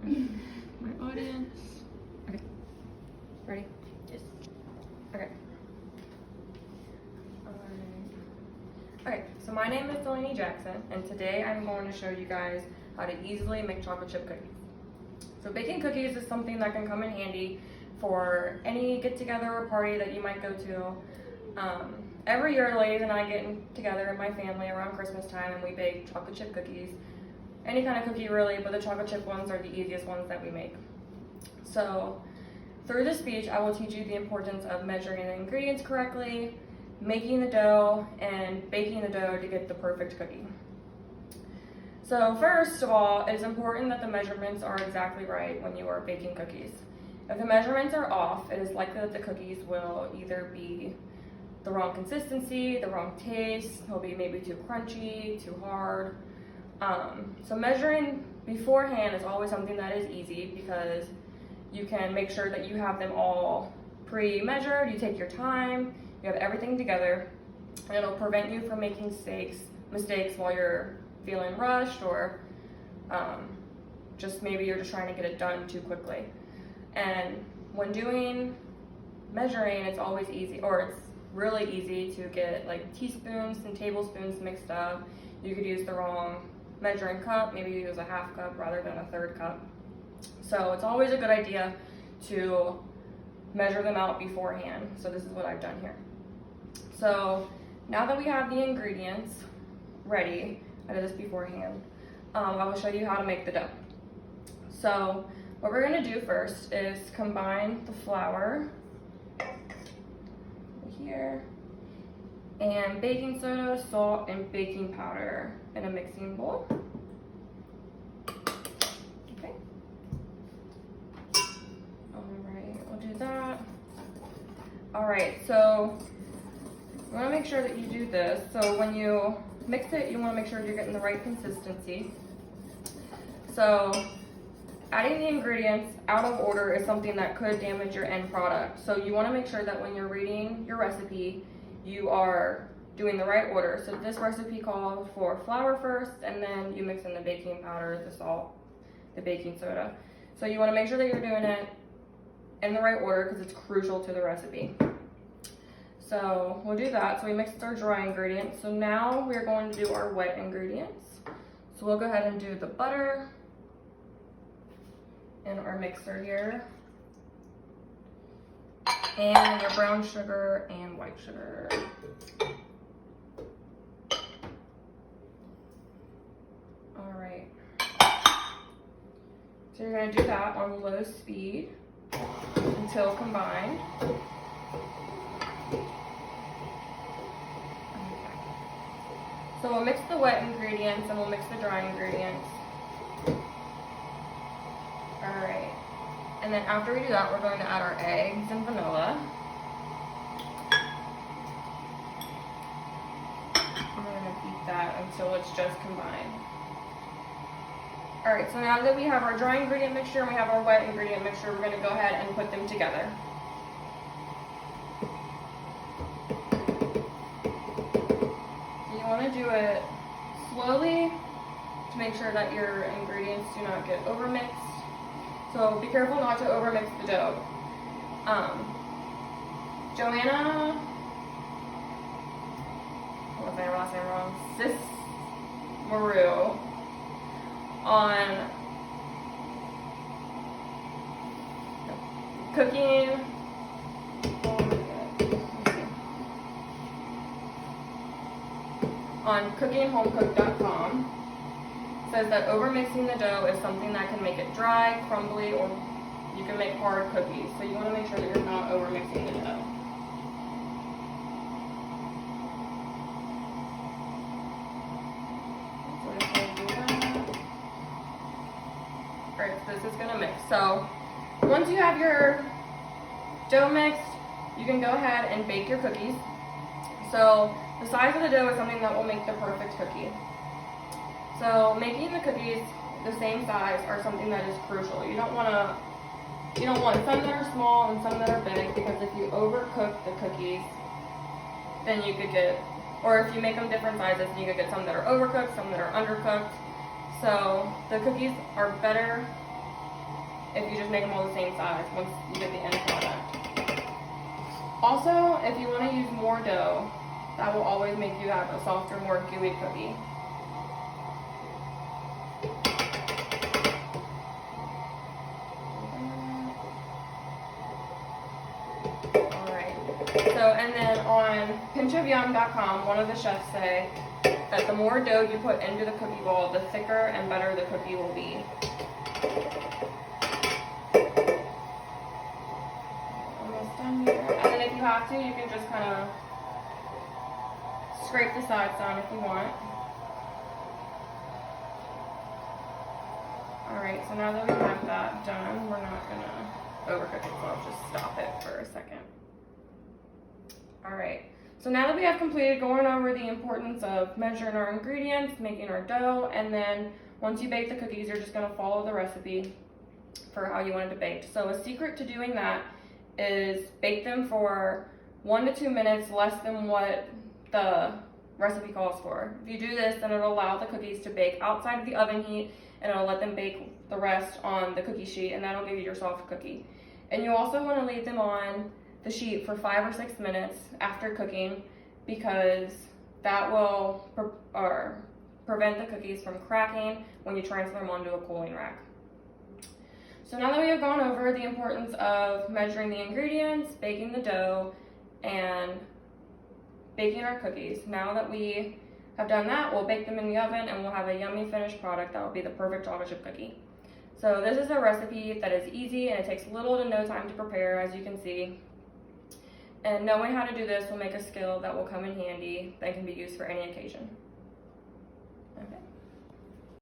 My audience. Okay. Ready? Yes. Okay. Okay, so my name is Delaney Jackson, and today I'm going to show you guys how to easily make chocolate chip cookies. So baking cookies is something that can come in handy for any get-together or party that you might go to. Every year, the ladies and I get together in my family around Christmas time, and we bake chocolate chip cookies. Any kind of cookie really, but the chocolate chip ones are the easiest ones that we make. So through this speech, I will teach you the importance of measuring the ingredients correctly, making the dough, and baking the dough to get the perfect cookie. So first of all, it is important that the measurements are exactly right when you are baking cookies. If the measurements are off, it is likely that the cookies will either be the wrong consistency, the wrong taste, they'll be maybe too crunchy, too hard. So measuring beforehand is always something that is easy because you can make sure that you have them all pre-measured, you take your time, you have everything together, and it'll prevent you from making mistakes while you're feeling rushed or just maybe you're just trying to get it done too quickly. And when doing measuring, it's always easy, or it's really easy to get like teaspoons and tablespoons mixed up. You could use the wrong measuring cup, maybe you use a half cup rather than a third cup. So it's always a good idea to measure them out beforehand. So this is what I've done here. So now that we have the ingredients ready, I did this beforehand, I will show you how to make the dough. So what we're going to do first is combine the flour here and baking soda, salt, and baking powder in a mixing bowl. Okay. Alright, we'll do that. Alright, so you want to make sure that you do this. So when you mix it, you want to make sure you're getting the right consistency. So adding the ingredients out of order is something that could damage your end product. So you want to make sure that when you're reading your recipe, you are doing the right order. So this recipe calls for flour first, and then you mix in the baking powder, the salt, the baking soda. So you want to make sure that you're doing it in the right order because it's crucial to the recipe. So we'll do that. So we mixed our dry ingredients. So now we're going to do our wet ingredients. So we'll go ahead and do the butter in our mixer here, and your brown sugar and white sugar. All right. So you're going to do that on low speed until combined. So we'll mix the wet ingredients and we'll mix the dry ingredients. Alright, and then after we do that, we're going to add our eggs and vanilla. We're going to beat that until it's just combined. Alright, so now that we have our dry ingredient mixture and we have our wet ingredient mixture, we're going to go ahead and put them together. You want to do it slowly to make sure that your ingredients do not get overmixed. So be careful not to overmix the dough. Joanna, what was my last name wrong? Cismaru on cooking. On cookinghomecooked.com says that overmixing the dough is something that can make it dry, crumbly, or you can make hard cookies. So you want to make sure that you're not overmixing the dough. So just going to do that. Alright, so this is going to mix. So once you have your dough mixed, you can go ahead and bake your cookies. So the size of the dough is something that will make the perfect cookie. So making the cookies the same size are something that is crucial. You don't want some that are small and some that are big, because if you overcook the cookies, then you could get, or if you make them different sizes, you could get some that are overcooked, some that are undercooked. So the cookies are better if you just make them all the same size once you get the end product. Also, if you want to use more dough, that will always make you have a softer, more gooey cookie. So, and then on pinchofyum.com, one of the chefs say that the more dough you put into the cookie ball, the thicker and better the cookie will be. Almost done here. And then if you have to, you can just kind of scrape the sides down if you want. Alright, so now that we have that done, we're not going to overcook it, so I'll just stop it for a second. Alright, so now that we have completed going over the importance of measuring our ingredients, making our dough, and then once you bake the cookies, you're just going to follow the recipe for how you want it to bake. So a secret to doing that is bake them for 1 to 2 minutes, less than what the recipe calls for. If you do this, then it'll allow the cookies to bake outside of the oven heat, and it'll let them bake the rest on the cookie sheet, and that'll give you your soft cookie. And you also want to leave them on the sheet for 5 or 6 minutes after cooking, because that will prevent the cookies from cracking when you transfer them onto a cooling rack. So now that we have gone over the importance of measuring the ingredients, baking the dough, and baking our cookies, now that we have done that, we'll bake them in the oven and we'll have a yummy finished product that will be the perfect chocolate chip cookie. So this is a recipe that is easy and it takes little to no time to prepare, as you can see. And knowing how to do this will make a skill that will come in handy that can be used for any occasion. Okay.